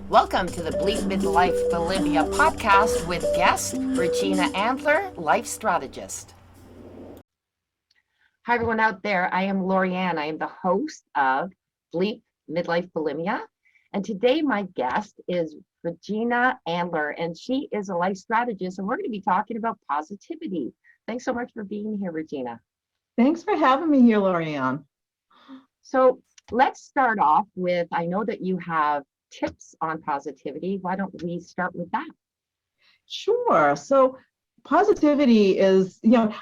Welcome to the Bleep Bulimia podcast with guest Regina Andler, life strategist. Hi, everyone out there. I am Lorianne. I am the host of Bleep Midlife Bulimia. And today my guest is Regina Andler, and she is a life strategist, and we're going to be talking about positivity. Thanks so much for being here, Regina. Thanks for having me here, Lorianne. So let's start off with, I know that you have tips on positivity. Why don't we start with that? Sure. So positivity is,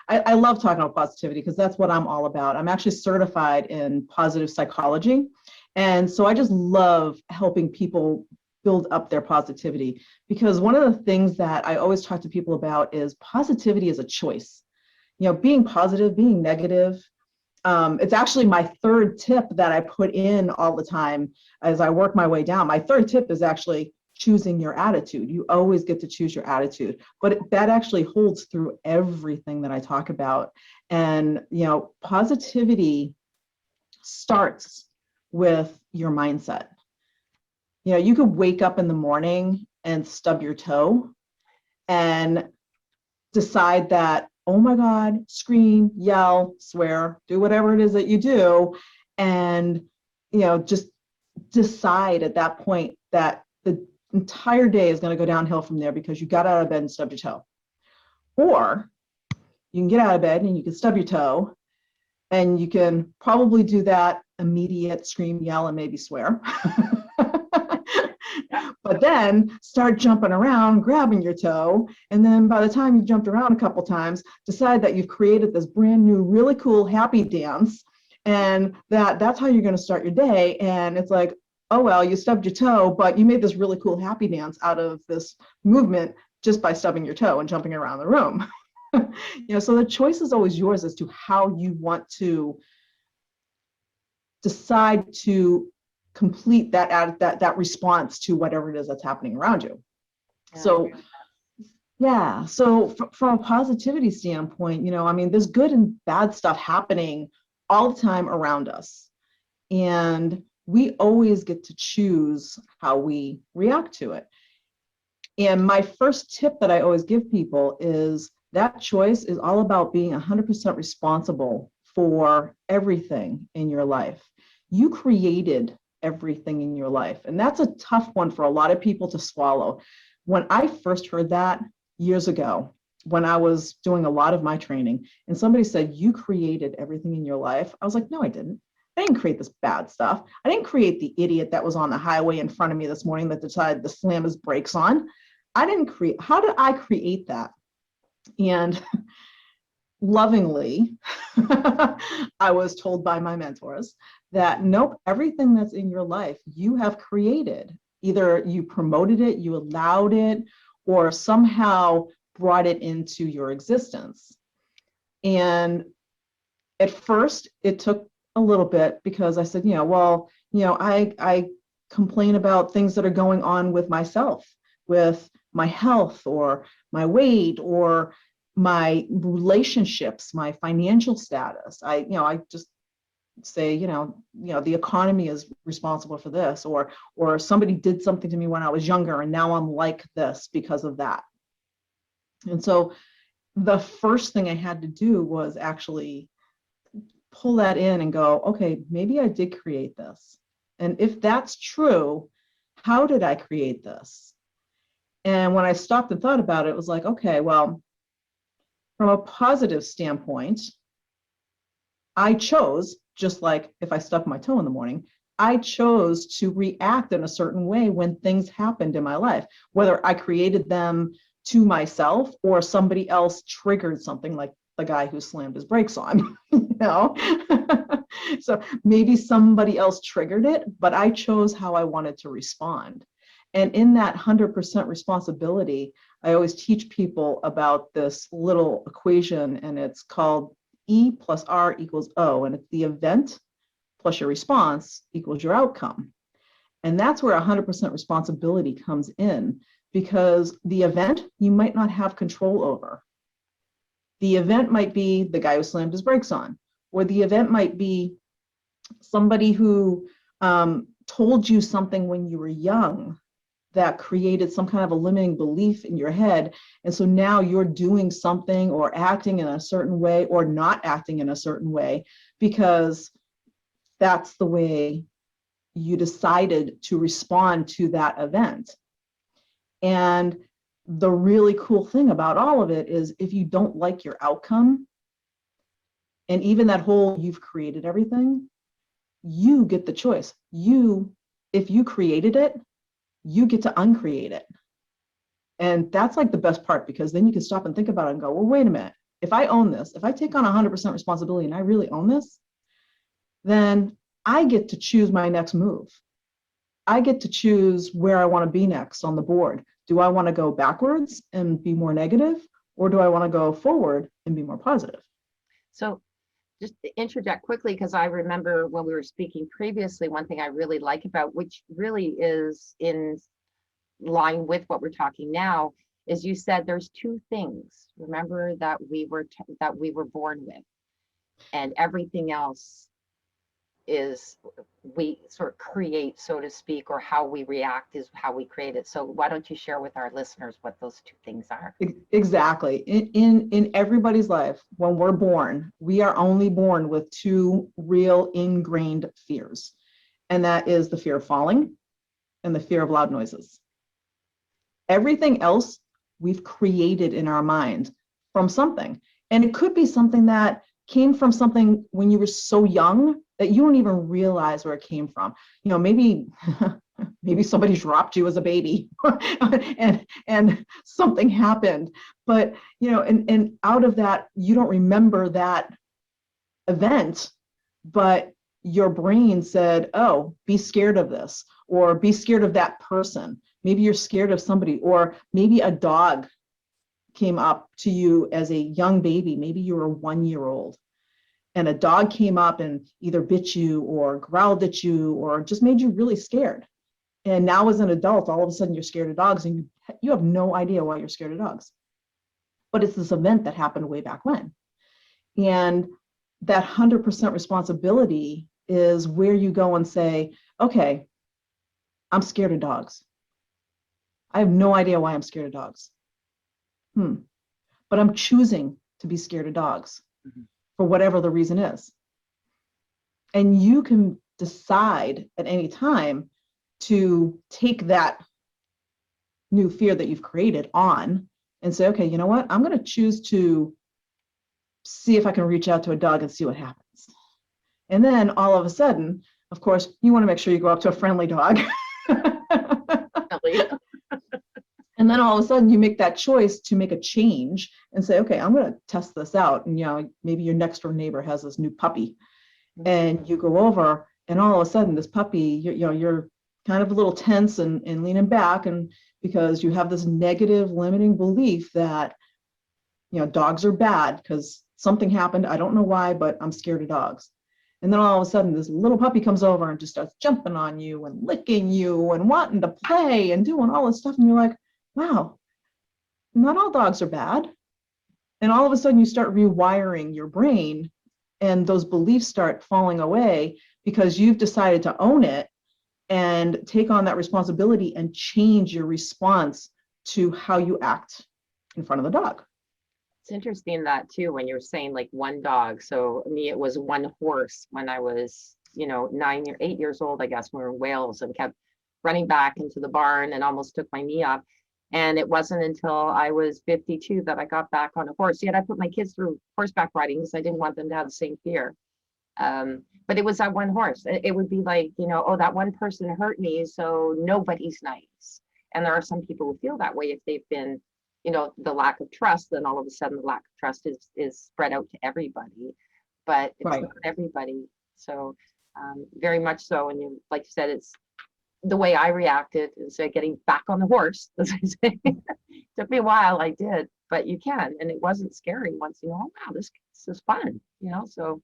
I love talking about positivity because that's what I'm all about. I'm actually certified in positive psychology. And so I just love helping people build up their positivity, because one of the things that I always talk to people about is positivity is a choice. Being positive, being negative. It's actually my third tip that I put in all the time as I work my way down. My third tip is actually choosing your attitude. You always get to choose your attitude, but that actually holds through everything that I talk about. And, positivity starts with your mindset. You could wake up in the morning and stub your toe and decide that, oh my God, scream, yell, swear, do whatever it is that you do. And, just decide at that point that the entire day is going to go downhill from there because you got out of bed and stubbed your toe. Or you can get out of bed and you can stub your toe, and you can probably do that immediate scream, yell, and maybe swear. But then start jumping around, grabbing your toe. And then by the time you've jumped around a couple times, decide that you've created this brand new, really cool, happy dance. And that's how you're going to start your day. And it's like, oh, well, you stubbed your toe, but you made this really cool, happy dance out of this movement just by stubbing your toe and jumping around the room. So the choice is always yours as to how you want to decide to complete that response to whatever it is that's happening around you. So from a positivity standpoint, there's good and bad stuff happening all the time around us, and we always get to choose how we react to it. And my first tip that I always give people is that choice is all about being 100% responsible for everything in your life. You created everything in your life. And that's a tough one for a lot of people to swallow. When I first heard that years ago, when I was doing a lot of my training, and somebody said, you created everything in your life, I was like, no, I didn't. I didn't create this bad stuff. I didn't create the idiot that was on the highway in front of me this morning that decided to slam his brakes on. How did I create that? And lovingly, I was told by my mentors that nope, everything that's in your life you have created. Either you promoted it, you allowed it, or somehow brought it into your existence. And at first it took a little bit, because I said, I complain about things that are going on with myself, with my health or my weight or my relationships, my financial status. I just say, the economy is responsible for this, or somebody did something to me when I was younger and now I'm like this because of that. And so the first thing I had to do was actually pull that in and go, okay, maybe I did create this. And if that's true, how did I create this? And when I stopped and thought about it, it was like, okay, well, from a positive standpoint, I chose, just like if I stubbed my toe in the morning, I chose to react in a certain way when things happened in my life, whether I created them to myself or somebody else triggered something, like the guy who slammed his brakes on, So maybe somebody else triggered it, but I chose how I wanted to respond. And in that 100% responsibility, I always teach people about this little equation, and it's called E plus R equals O, and it's the event plus your response equals your outcome. And that's where 100% responsibility comes in, because the event you might not have control over. The event might be the guy who slammed his brakes on, or the event might be somebody who told you something when you were young that created some kind of a limiting belief in your head. And so now you're doing something or acting in a certain way or not acting in a certain way because that's the way you decided to respond to that event. And the really cool thing about all of it is if you don't like your outcome, and even that whole you've created everything, you get the choice. If you created it, you get to uncreate it. And that's like the best part, because then you can stop and think about it and go, well, wait a minute. If I own this, if I take on 100% responsibility and I really own this, then I get to choose my next move. I get to choose where I want to be next on the board. Do I want to go backwards and be more negative, or do I want to go forward and be more positive? So just to interject quickly, because I remember when we were speaking previously, one thing I really like about, which really is in line with what we're talking now, is you said there's two things, remember, that we were born with, and everything else is we sort of create, so to speak, or how we react is how we create it. So why don't you share with our listeners what those two things are? Exactly. In everybody's life, when we're born, we are only born with two real ingrained fears. And that is the fear of falling and the fear of loud noises. Everything else we've created in our mind from something. And it could be something that came from something when you were so young that you don't even realize where it came from. You know, maybe somebody dropped you as a baby and something happened. But, you know, and out of that, you don't remember that event, but your brain said, oh, be scared of this, or be scared of that person. Maybe you're scared of somebody, or maybe a dog came up to you as a young baby. Maybe you were 1 year old and a dog came up and either bit you or growled at you or just made you really scared. And now as an adult, all of a sudden you're scared of dogs and you have no idea why you're scared of dogs. But it's this event that happened way back when. And that 100% responsibility is where you go and say, okay, I'm scared of dogs. I have no idea why I'm scared of dogs. But I'm choosing to be scared of dogs for whatever the reason is. And you can decide at any time to take that new fear that you've created on and say, okay, you know what? I'm going to choose to see if I can reach out to a dog and see what happens. And then all of a sudden, of course, you want to make sure you go up to a friendly dog. And then all of a sudden you make that choice to make a change and say, okay, I'm going to test this out. And, you know, maybe your next door neighbor has this new puppy and you go over and all of a sudden this puppy, you're kind of a little tense and leaning back, and because you have this negative limiting belief that, you know, dogs are bad because something happened. I don't know why, but I'm scared of dogs. And then all of a sudden this little puppy comes over and just starts jumping on you and licking you and wanting to play and doing all this stuff. And you're like, wow, not all dogs are bad. And all of a sudden you start rewiring your brain and those beliefs start falling away because you've decided to own it and take on that responsibility and change your response to how you act in front of the dog. It's interesting that too, when you're saying like one dog. So me, it was one horse when I was, 8 years old, I guess, when we were in Wales, and kept running back into the barn and almost took my knee off. And it wasn't until I was 52 that I got back on a horse. Yet I put my kids through horseback riding because I didn't want them to have the same fear. But it was that one horse. It would be like, oh, that one person hurt me, so nobody's nice. And there are some people who feel that way if they've been, the lack of trust, then all of a sudden the lack of trust is spread out to everybody. But it's right. Not everybody. So very much so. And like you said, it's the way I reacted instead of getting back on the horse, as I say. Took me a while, I did, but you can, and it wasn't scary once oh wow, this is fun, so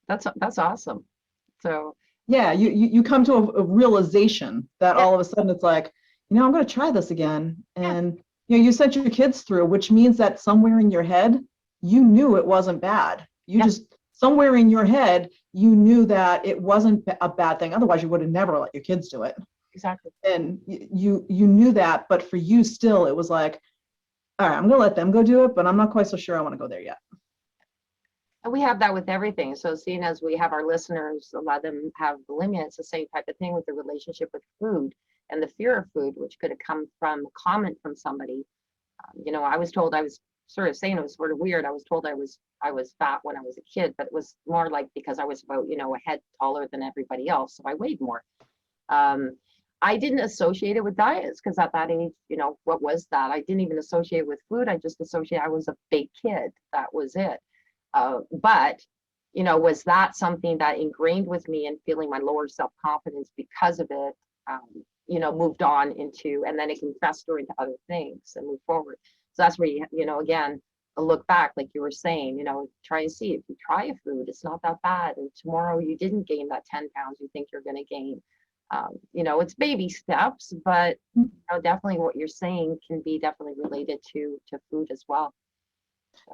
that's awesome. So yeah, you come to a realization that all of a sudden it's like, I'm going to try this again. And you sent your kids through, which means that somewhere in your head you knew it wasn't bad. You just somewhere in your head, you knew that it wasn't a bad thing. Otherwise, you would have never let your kids do it. exactly. And you knew that, but for you still, it was like, all right, I'm gonna let them go do it, but I'm not quite so sure I want to go there yet. And we have that with everything. So seeing as we have our listeners, a lot of them have bulimia, it's the same type of thing with the relationship with food and the fear of food, which could have come from a comment from somebody. I was told I was sort of saying it was sort of weird. I was told I was fat when I was a kid, but it was more like because I was about, a head taller than everybody else. So I weighed more. Um, I didn't associate it with diets because at that age, what was that? I didn't even associate it with food. I just associated I was a big kid. That was it. But was that something that ingrained with me and feeling my lower self-confidence because of it, moved on into, and then it can fester into other things and move forward. So that's where again, a look back, like you were saying, try and see if you try a food, it's not that bad. And tomorrow you didn't gain that 10 pounds you think you're going to gain. It's baby steps, but definitely what you're saying can be definitely related to food as well.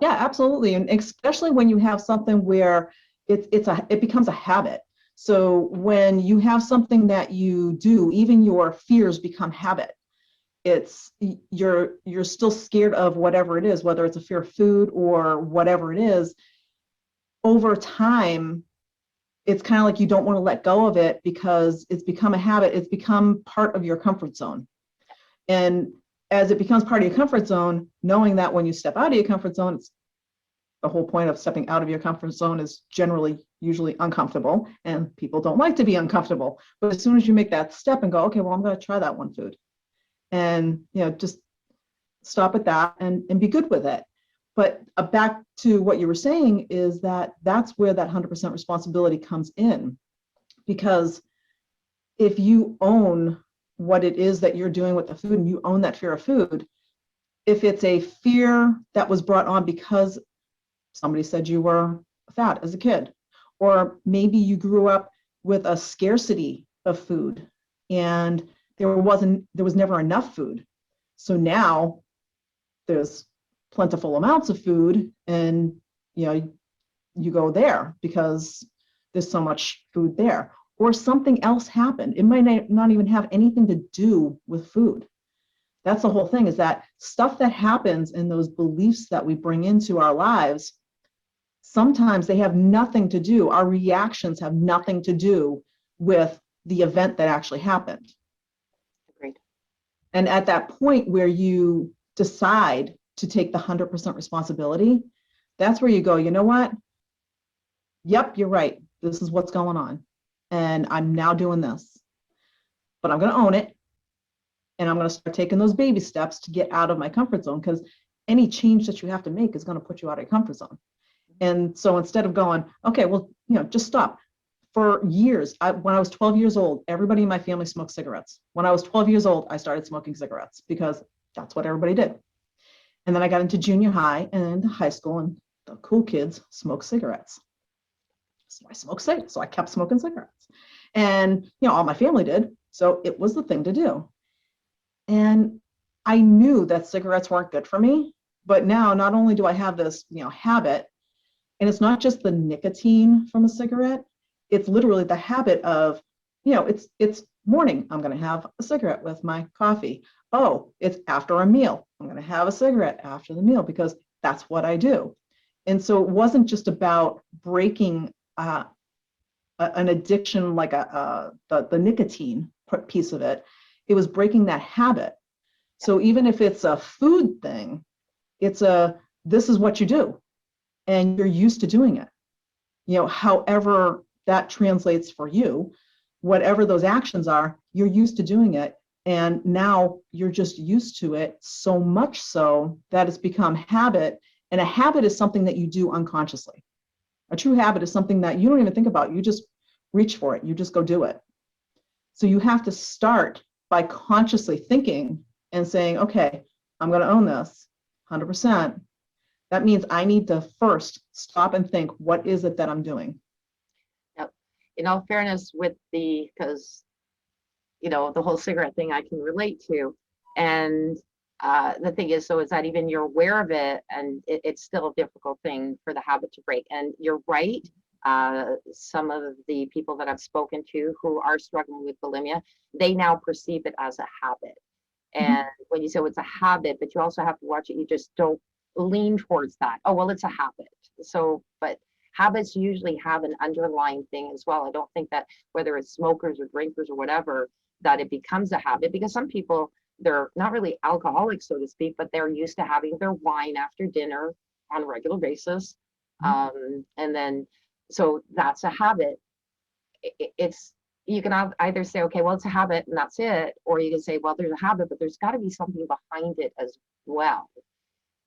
Yeah, absolutely. And especially when you have something where it becomes a habit. So when you have something that you do, even your fears become habit. It's you're still scared of whatever it is, whether it's a fear of food or whatever it is. Over time, it's kind of like you don't want to let go of it because it's become a habit. It's become part of your comfort zone. And as it becomes part of your comfort zone, knowing that when you step out of your comfort zone, it's the whole point of stepping out of your comfort zone is usually uncomfortable, and people don't like to be uncomfortable. But as soon as you make that step and go, okay, well, I'm going to try that one food, and just stop at that and be good with it. But back to what you were saying is that's where that 100% responsibility comes in, because if you own what it is that you're doing with the food and you own that fear of food, if it's a fear that was brought on because somebody said you were fat as a kid, or maybe you grew up with a scarcity of food and there was never enough food. So now there's plentiful amounts of food, and you go there because there's so much food there. Or something else happened. It might not even have anything to do with food. That's the whole thing, is that stuff that happens in those beliefs that we bring into our lives, sometimes they have nothing to do, our reactions have nothing to do with the event that actually happened. Agreed. And at that point where you decide to take the 100% responsibility, that's where you go, you know what? Yep, you're right. This is what's going on. And I'm now doing this. But I'm going to own it. And I'm going to start taking those baby steps to get out of my comfort zone, because any change that you have to make is going to put you out of your comfort zone. And so instead of going, okay, well, just stop. For years, when I was 12 years old, everybody in my family smoked cigarettes. When I was 12 years old, I started smoking cigarettes because that's what everybody did. And then I got into junior high and into high school, and the cool kids smoked cigarettes. So I smoked cigarettes. So I kept smoking cigarettes. And, all my family did. So it was the thing to do. And I knew that cigarettes weren't good for me. But now not only do I have this, habit, and it's not just the nicotine from a cigarette, it's literally the habit of, it's morning, I'm going to have a cigarette with my coffee. Oh, it's after a meal, I'm going to have a cigarette after the meal, because that's what I do. And so it wasn't just about breaking an addiction like the nicotine piece of it. It was breaking that habit. So even if it's a food thing, this is what you do, and you're used to doing it. However that translates for you, whatever those actions are, you're used to doing it. And now you're just used to it, so much so that it's become habit. And a habit is something that you do unconsciously. A true habit is something that you don't even think about. You just reach for it. You just go do it. So you have to start by consciously thinking and saying, okay, I'm going to own this 100%. That means I need to first stop and think, what is it that I'm doing? Yep. In all fairness, because the whole cigarette thing I can relate to, and the thing is that even you're aware of it, and it's still a difficult thing for the habit to break. And you're right. Some of the people that I've spoken to who are struggling with bulimia, they now perceive it as a habit. And when you say it's a habit, but you also have to watch it, you just don't lean towards that. Oh, well, it's a habit. So, but habits usually have an underlying thing as well. I don't think that whether it's smokers or drinkers or whatever, that it becomes a habit, because some people, they're not really alcoholics, so to speak, but they're used to having their wine after dinner on a regular basis. And then, so that's a habit. It's, you can either say, okay, well, it's a habit and that's it, or you can say, well, there's a habit, but there's got to be something behind it as well,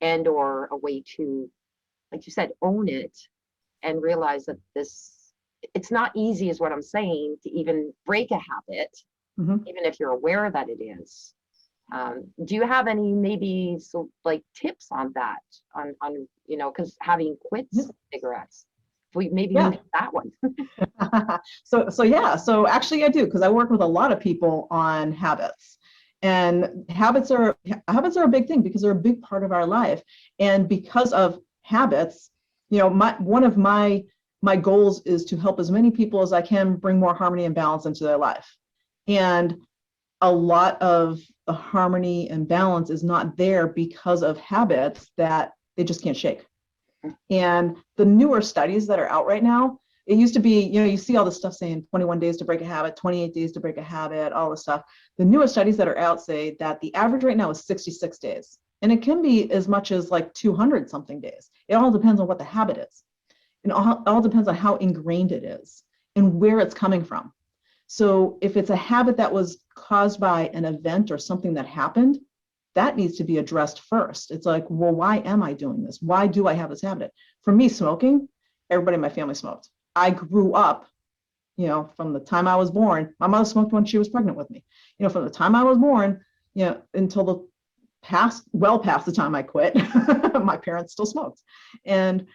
and or a way to, like you said, own it and realize that this, it's not easy is what I'm saying, to even break a habit, even if you're aware that it is. Do you have any maybe like tips on that, on you know, because having quit cigarettes, we maybe need that one. So actually I do, because I work with a lot of people on habits, and habits are a big thing because they're a big part of our life. And because of habits, you know, one of my goals is to help as many people as I can bring more harmony and balance into their life. And a lot of the harmony and balance is not there because of habits that they just can't shake. And the newer studies that are out right now, it used to be, you know, you see all this stuff saying 21 days to break a habit, 28 days to break a habit, all this stuff. The newest studies that are out say that the average right now is 66 days. And it can be as much as like 200 something days. It all depends on what the habit is. And all depends on how ingrained it is and where it's coming from. So if it's a habit that was caused by an event or something that happened, that needs to be addressed first. It's like, well, why am I doing this? Why do I have this habit? For me, smoking, everybody in my family smoked. I grew up, you know, from the time I was born. My mother smoked when she was pregnant with me. You know, from the time I was born, you know, until well past the time I quit, my parents still smoked. And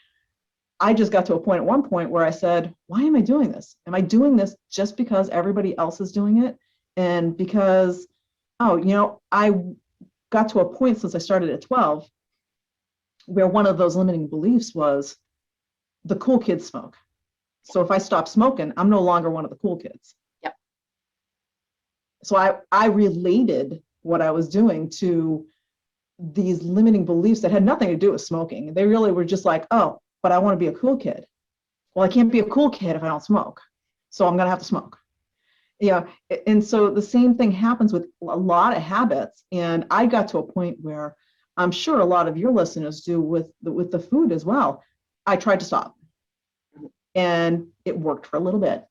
I just got to a point at one point where I said, why am I doing this? Am I doing this just because everybody else is doing it? And because, oh, you know, I got to a point since I started at 12 where one of those limiting beliefs was the cool kids smoke. So if I stop smoking, I'm no longer one of the cool kids. Yep. So I related what I was doing to these limiting beliefs that had nothing to do with smoking. They really were just like, oh, but I want to be a cool kid. Well, I can't be a cool kid if I don't smoke. So I'm going to have to smoke. Yeah. And so the same thing happens with a lot of habits. And I got to a point where I'm sure a lot of your listeners do with the food as well. I tried to stop and it worked for a little bit.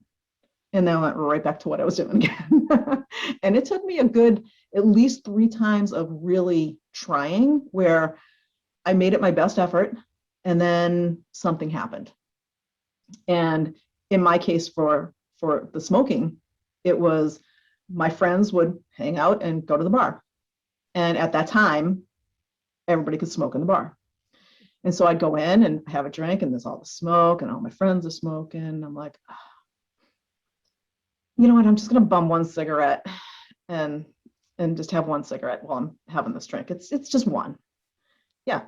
And then I went right back to what I was doing again. And it took me a good, at least 3 times of really trying where I made it my best effort. And then something happened. And in my case, for the smoking, it was my friends would hang out and go to the bar. And at that time, everybody could smoke in the bar. And so I'd go in and have a drink, and there's all the smoke, and all my friends are smoking. I'm like, oh, you know what? I'm just going to bum one cigarette and just have one cigarette while I'm having this drink. It's just one. Yeah.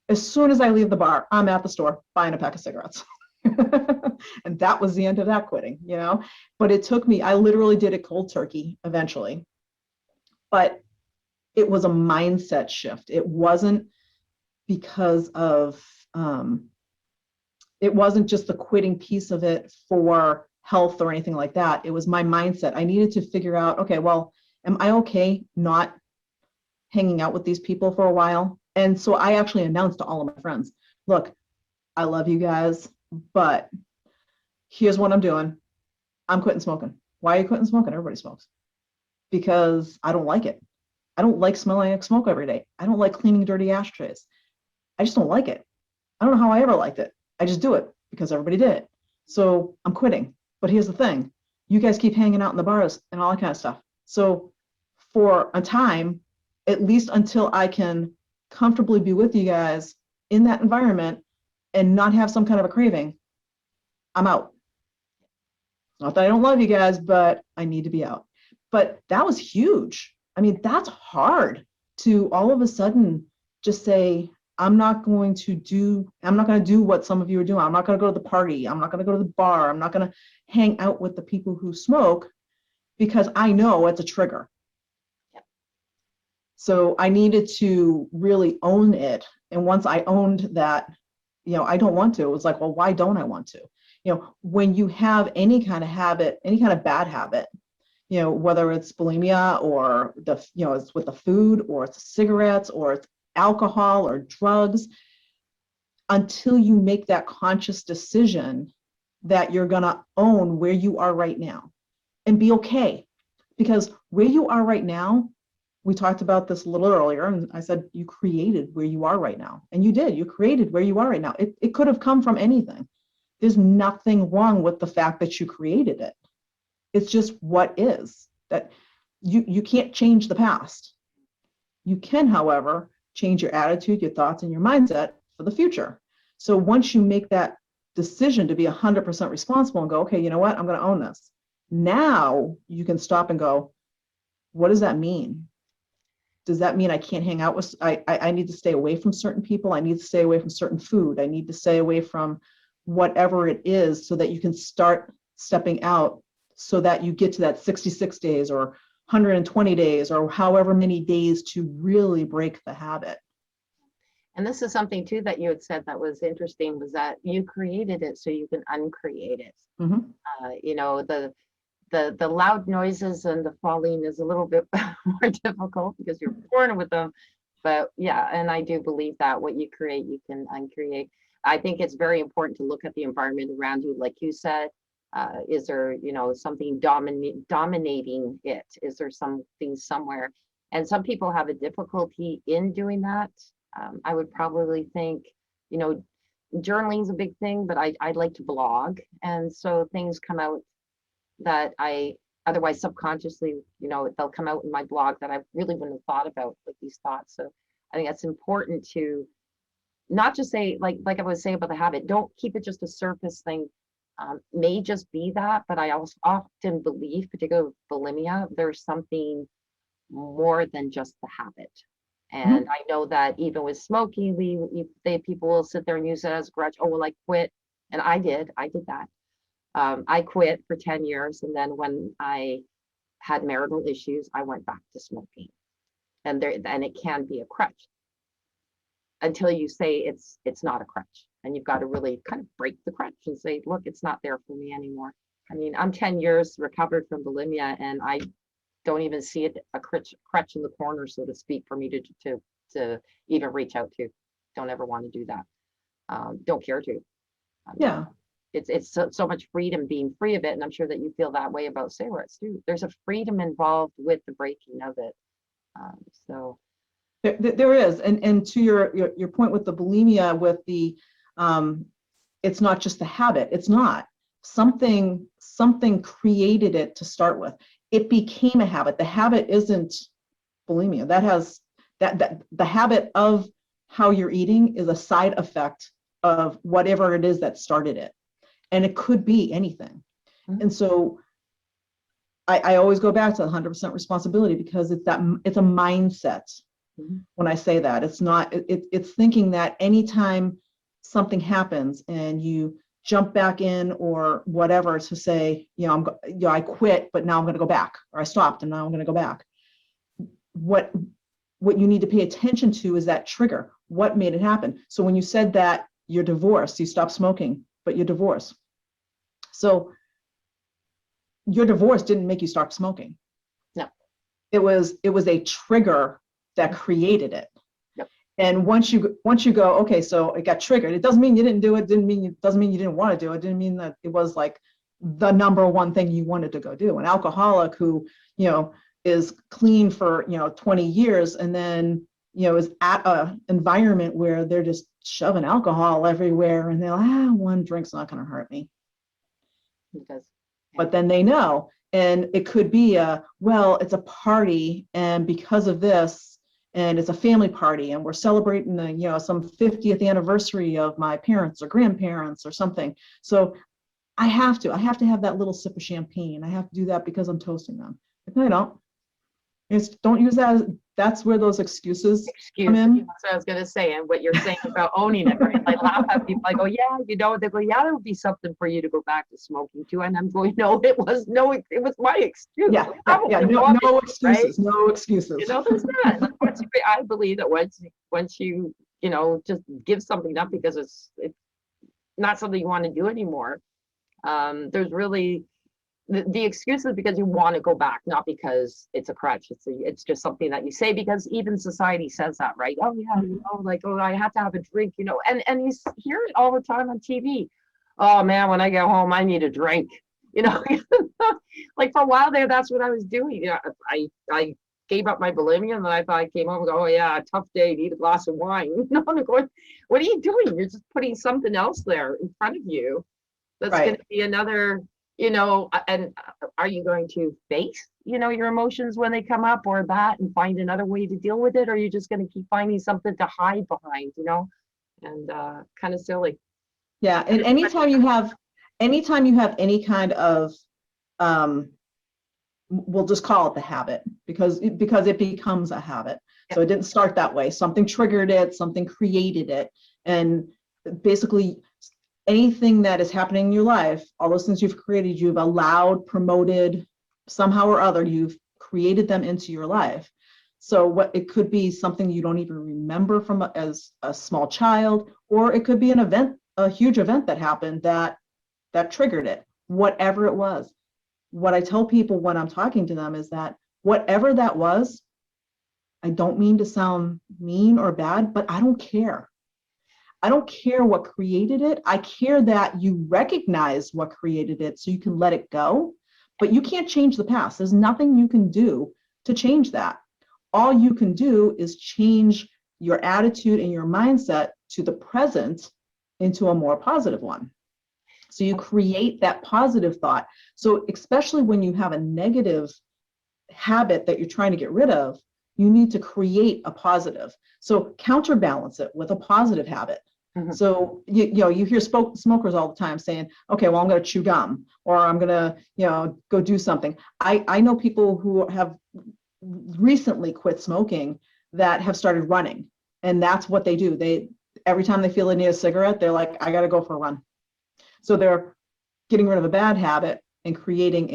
As soon as I leave the bar, I'm at the store buying a pack of cigarettes. And that was the end of that quitting, you know. But it took me, I literally did it cold turkey eventually. But it was a mindset shift. It wasn't because of, it wasn't just the quitting piece of it for health or anything like that. It was my mindset. I needed to figure out, okay, well, am I okay not hanging out with these people for a while? And so I actually announced to all of my friends, look, I love you guys, but here's what I'm doing. I'm quitting smoking. Why are you quitting smoking? Everybody smokes. Because I don't like it. I don't like smelling like smoke every day. I don't like cleaning dirty ashtrays. I just don't like it. I don't know how I ever liked it. I just do it because everybody did it. So I'm quitting. But here's the thing. You guys keep hanging out in the bars and all that kind of stuff. So for a time, at least until I can comfortably be with you guys in that environment and not have some kind of a craving, I'm out. Not that I don't love you guys, but I need to be out. But that was huge. I mean, that's hard to all of a sudden just say, I'm not going to do what some of you are doing. I'm not going to go to the party. I'm not going to go to the bar. I'm not going to hang out with the people who smoke because I know it's a trigger. Yep. So I needed to really own it. And once I owned that, I don't want to, it was like, well, why don't I want to? When you have any kind of habit, any kind of bad habit, whether it's bulimia or it's with the food or it's cigarettes or it's alcohol or drugs, until you make that conscious decision that you're going to own where you are right now and be okay. Because where you are right now, we talked about this a little earlier, and I said you created where you are right now. And you did. You created where you are right now. It could have come from anything. There's nothing wrong with the fact that you created it. It's just what is. That you can't change the past. You can, however, change your attitude, your thoughts, and your mindset for the future. So once you make that decision to be 100% responsible and go, okay, you know what, I'm going to own this. Now you can stop and go, what does that mean? Does that mean I can't hang out with, I need to stay away from certain people? I need to stay away from certain food. I need to stay away from whatever it is so that you can start stepping out so that you get to that 66 days or 120 days or however many days to really break the habit. And this is something too that you had said that was interesting, was that you created it so you can uncreate it. The loud noises and the falling is a little bit more difficult because you're born with them. But yeah, and I do believe that what you create, you can uncreate. I think it's very important to look at the environment around you, like you said. Is there, something dominating it? Is there something somewhere? And some people have a difficulty in doing that. I would probably think, journaling is a big thing, but I'd like to blog. And so things come out that I otherwise subconsciously, they'll come out in my blog that I really wouldn't have thought about, like these thoughts. So I think that's important to not just say, like I was saying about the habit, don't keep it just a surface thing. May just be that, but I also often believe, particularly with bulimia, there's something more than just the habit. And I know that even with smoking, people will sit there and use it as a grudge. Oh, well, I quit. And I did that. I quit for 10 years. And then when I had marital issues, I went back to smoking. And it can be a crutch until you say it's not a crutch. And you've got to really kind of break the crutch and say, look, it's not there for me anymore. I mean, I'm 10 years recovered from bulimia, and I don't even see it a crutch in the corner, so to speak, for me to even reach out to. Don't ever want to do that. Don't care to. Yeah. It's so much freedom being free of it, and I'm sure that you feel that way about cigarettes too. There's a freedom involved with the breaking of it. So there is, and to your point with the bulimia, with the it's not just the habit. It's not something created it to start with. It became a habit. The habit isn't bulimia. That has that the habit of how you're eating is a side effect of whatever it is that started it. And it could be anything. Mm-hmm. And so I always go back to 100% responsibility, because it's a mindset. Mm-hmm. When I say that, it's not, it's thinking that anytime something happens and you jump back in or whatever to say, I quit, but now I'm going to go back, or I stopped and now I'm going to go back. What you need to pay attention to is that trigger. What made it happen? So when you said that you're divorced, you stopped smoking, but you're divorced. So your divorce didn't make you stop smoking. No. It was a trigger that created it. Yep. And once you go, okay, so it got triggered. It doesn't mean you didn't do it. Doesn't mean you didn't want to do it. It didn't mean that it was like the number one thing you wanted to go do. An alcoholic who, is clean for, 20 years and then, is at an environment where they're just shoving alcohol everywhere and they're like, one drink's not going to hurt me. It does. Yeah. But then they know, and it could be it's a party, and because of this, and it's a family party, and we're celebrating the, some 50th anniversary of my parents or grandparents or something. So I have to have that little sip of champagne. I have to do that because I'm toasting them. No, I don't. Don't use that that's where those excuses come Excuse. in. That's what I was gonna say, and what you're saying about owning it, right? I laugh at people. I go, yeah, they go, yeah, there would be something for you to go back to smoking too. And I'm going, no, it was my excuse. Yeah, Probably no, was, no right? excuses, no excuses. There's not. Like, I believe that once you just give something up because it's not something you want to do anymore. There's really the excuse is because you want to go back, not because it's a crutch. It's just something that you say because even society says that, right? Oh yeah, like, oh, I have to have a drink, and you hear it all the time on TV. Oh man, when I get home, I need a drink. You know, like for a while there, that's what I was doing. I gave up my bulimia, and then I thought I came home and go, oh yeah, tough day, need a glass of wine. I'm going, what are you doing? You're just putting something else there in front of you that's going to be another, and are you going to face, your emotions when they come up or that and find another way to deal with it? Or are you just going to keep finding something to hide behind, and kind of silly. Yeah. And anytime you have any kind of, we'll just call it the habit because it becomes a habit. So it didn't start that way. Something triggered it, something created it. And basically anything that is happening in your life, all those things you've created, you've allowed, promoted, somehow or other, you've created them into your life. So what it could be something you don't even remember from as a small child, or it could be an event, a huge event that happened that triggered it, whatever it was. What I tell people when I'm talking to them is that whatever that was, I don't mean to sound mean or bad, but I don't care. I don't care what created it. I care that you recognize what created it so you can let it go, but you can't change the past. There's nothing you can do to change that. All you can do is change your attitude and your mindset to the present into a more positive one. So you create that positive thought. So especially when you have a negative habit that you're trying to get rid of, you need to create a positive. So counterbalance it with a positive habit. Mm-hmm. So you hear smokers all the time saying, okay, well, I'm going to chew gum, or I'm going to go do something. I know people who have recently quit smoking that have started running, and that's what they do. Every time they feel they need a cigarette, they're like, I got to go for a run. So they're getting rid of a bad habit and creating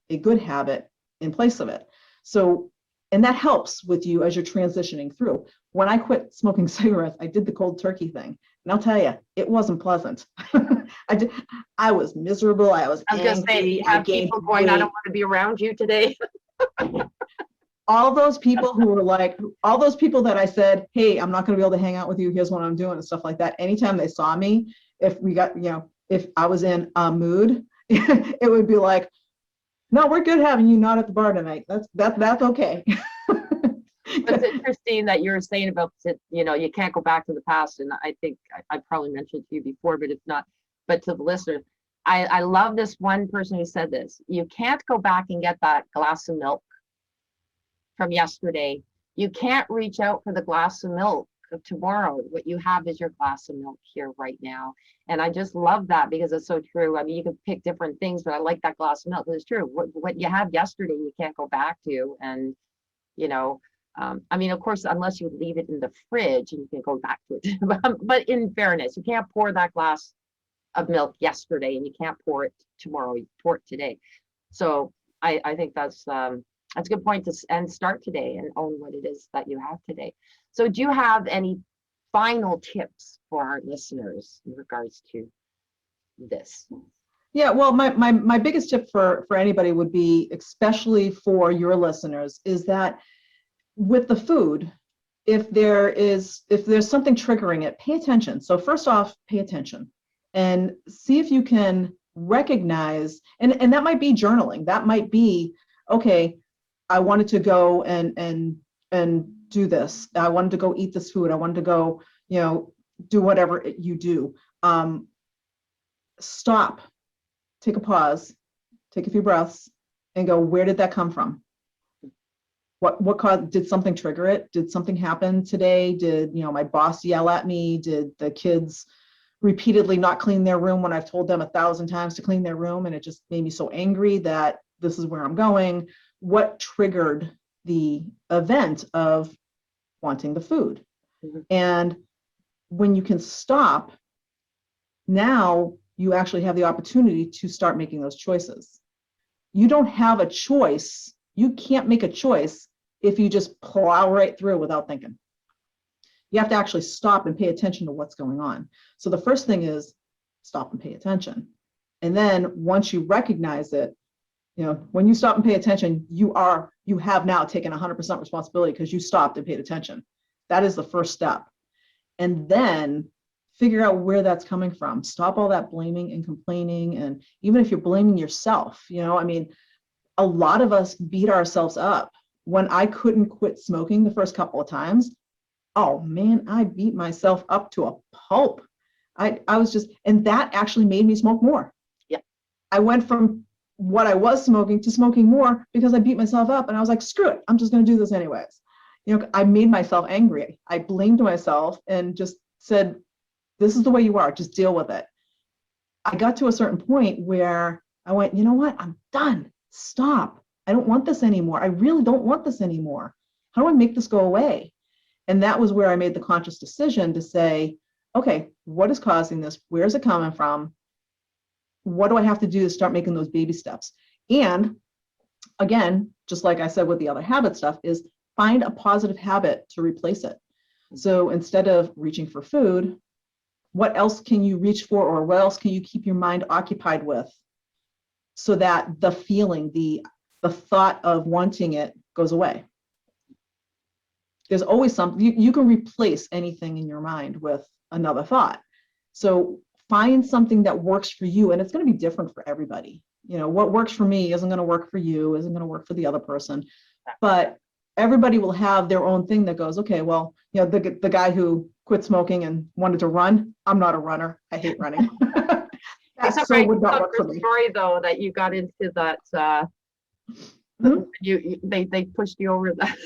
a good habit in place of it. So, and that helps with you as you're transitioning through. When I quit smoking cigarettes, I did the cold turkey thing. And I'll tell you, it wasn't pleasant. I was miserable. I was going to say, you have people going, I don't want to be around you today. All those people who were like, all those people that I said, hey, I'm not going to be able to hang out with you. Here's what I'm doing and stuff like that. Anytime they saw me, if I was in a mood, it would be like, no, we're good having you not at the bar tonight. That's okay. It's interesting that you're saying about, you can't go back to the past. And I think I probably mentioned to you before, but if not, but to the listeners, I love this one person who said this. You can't go back and get that glass of milk from yesterday. You can't reach out for the glass of milk of tomorrow. What you have is your glass of milk here right now. And I just love that because it's so true. I mean, you can pick different things, but I like that glass of milk. It's true. What you have yesterday, you can't go back to. And, I mean, of course, unless you leave it in the fridge and you can go back to it. But in fairness, you can't pour that glass of milk yesterday and you can't pour it tomorrow. You pour it today. So I think that's a good point and start today and own what it is that you have today. So do you have any final tips for our listeners in regards to this? Yeah, well, my biggest tip for anybody would be, especially for your listeners, is that with the food, if there's something triggering it, pay attention. So first off, pay attention and see if you can recognize, and that might be journaling. That might be, okay, I wanted to go and do this. I wanted to go eat this food. I wanted to go, do whatever you do. Stop, take a pause, take a few breaths, and go, where did that come from? What caused? Did something trigger it? Did something happen today? Did my boss yell at me? Did the kids repeatedly not clean their room when I've told them 1,000 times to clean their room, and it just made me so angry that this is where I'm going? What triggered the event of wanting the food. Mhm. And when you can stop, now you actually have the opportunity to start making those choices. You don't have a choice. You can't make a choice if you just plow right through without thinking. You have to actually stop and pay attention to what's going on. So the first thing is stop and pay attention. And then once you recognize it, when you stop and pay attention, you have now taken 100% responsibility because you stopped and paid attention. That is the first step. And then figure out where that's coming from. Stop all that blaming and complaining. And even if you're blaming yourself, a lot of us beat ourselves up. When I couldn't quit smoking the first couple of times, oh man, I beat myself up to a pulp. I was just, and that actually made me smoke more. Yeah. I went from what I was smoking to smoking more because I beat myself up and I was like, screw it, I'm just going to do this anyways. I made myself angry. I blamed myself and just said, this is the way you are, just deal with it. I got to a certain point where I went, you know what, I'm done. Stop. I don't want this anymore. I really don't want this anymore. How do I make this go away? And that was where I made the conscious decision to say, okay, what is causing this? Where's it coming from? What do I have to do to start making those baby steps? And again, just like I said with the other habit stuff, is find a positive habit to replace it. So instead of reaching for food, what else can you reach for, or what else can you keep your mind occupied with so that the feeling, the thought of wanting it goes away? There's always something, you can replace anything in your mind with another thought. So find something that works for you, and it's going to be different for everybody. What works for me isn't going to work for you, isn't going to work for the other person, but everybody will have their own thing that goes, okay, well, the guy who quit smoking and wanted to run, I'm not a runner. I hate running. That so would not work for me. Story though, that you got into that, they pushed you over that.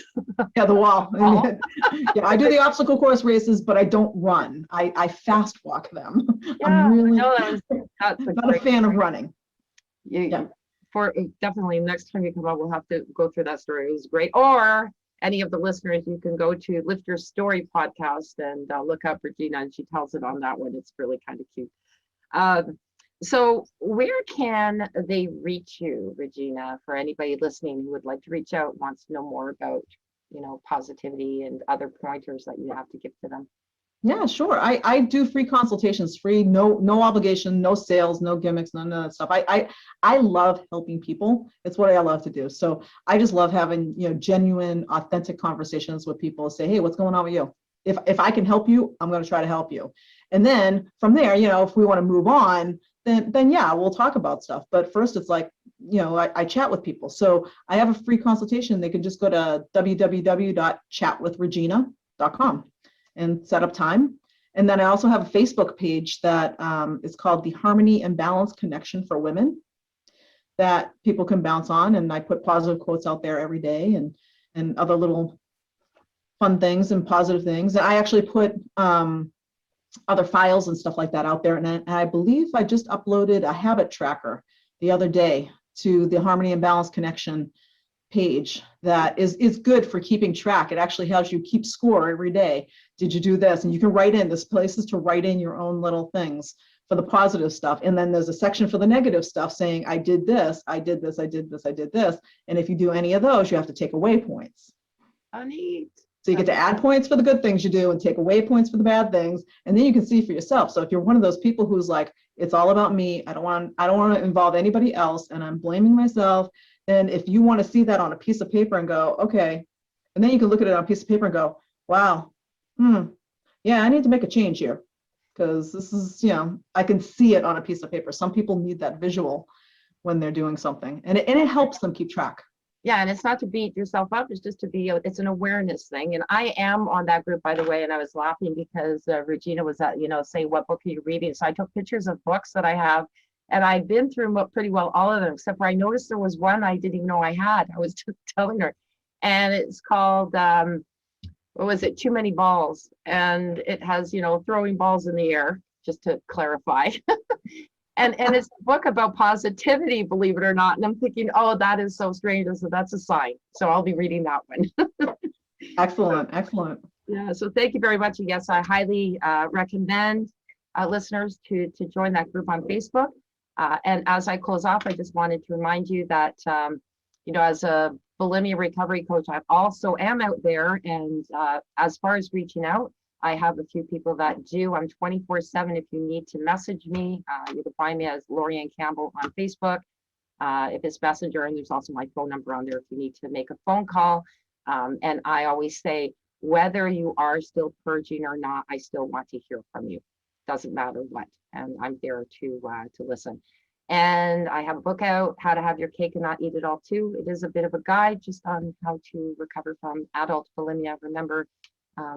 Yeah, the wall. Yeah, I do the obstacle course races, but I don't run. I fast walk them. Yeah, I'm really that's not a fan of running. For definitely next time you come out, we'll have to go through that story. It was great. Or any of the listeners, you can go to Lift Your Story podcast and look up Regina, and she tells it on that one. It's really kind of cute. So where can they reach you, Regina, for anybody listening who would like to reach out, wants to know more about, positivity and other pointers that you have to give to them? Yeah, sure. I do free consultations, free, no obligation, no sales, no gimmicks, none of that stuff. I love helping people. It's what I love to do. So I just love having, genuine, authentic conversations with people. Say, hey, what's going on with you? If I can help you, I'm going to try to help you. And then from there, if we want to move on, then yeah, we'll talk about stuff. But first, it's like, I chat with people. So I have a free consultation. They can just go to www.chatwithregina.com and set up time. And then I also have a Facebook page that is called the Harmony and Balance Connection for Women that people can bounce on. And I put positive quotes out there every day and other little fun things and positive things. And I actually put other files and stuff like that out there. And I believe I just uploaded a habit tracker the other day to the Harmony and Balance Connection page that is good for keeping track. It actually helps you keep score every day. Did you do this? And you can write in, there's places to write in your own little things for the positive stuff. And then there's a section for the negative stuff saying, I did this, I did this, I did this, I did this. And if you do any of those, you have to take away points. Oh, neat. So you get to add points for the good things you do and take away points for the bad things. And then you can see for yourself. So if you're one of those people who's like, it's all about me, I don't want to involve anybody else, and I'm blaming myself. And if you want to see that on a piece of paper and go, okay, and then you can look at it on a piece of paper and go, wow, yeah, I need to make a change here. Because this is, I can see it on a piece of paper. Some people need that visual when they're doing something. And it helps them keep track. Yeah, and it's not to beat yourself up, it's just to be, it's an awareness thing. And I am on that group, by the way, and I was laughing because Regina was, saying, what book are you reading? So I took pictures of books that I have, and I've been through pretty well all of them, except for I noticed there was one I didn't even know I had. I was just telling her. And it's called, what was it? Too Many Balls. And it has, throwing balls in the air, just to clarify. And it's a book about positivity, believe it or not. And I'm thinking, oh, that is so strange. So that's a sign. So I'll be reading that one. Excellent, excellent. Yeah, so thank you very much. And yes, I highly recommend listeners to join that group on Facebook. And as I close off, I just wanted to remind you that, as a bulimia recovery coach, I also am out there. And as far as reaching out, I have a few people that do. I'm 24/7. If you need to message me, you can find me as Lorianne Campbell on Facebook. If it's Messenger, and there's also my phone number on there if you need to make a phone call. And I always say, whether you are still purging or not, I still want to hear from you. Doesn't matter what, and I'm there to listen. And I have a book out, How to Have Your Cake and Not Eat It All Too. It is a bit of a guide just on how to recover from adult bulimia. Remember,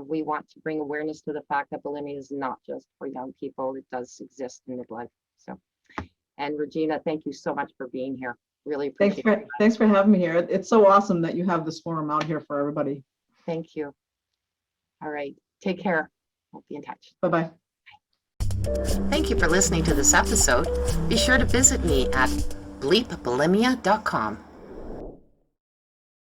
we want to bring awareness to the fact that bulimia is not just for young people. It does exist in midlife. So, and Regina, thank you so much for being here. Really appreciate it. Thanks for having me here. It's so awesome that you have this forum out here for everybody. Thank you. All right. Take care. I'll be in touch. Bye-bye. Thank you for listening to this episode. Be sure to visit me at bleepbulimia.com.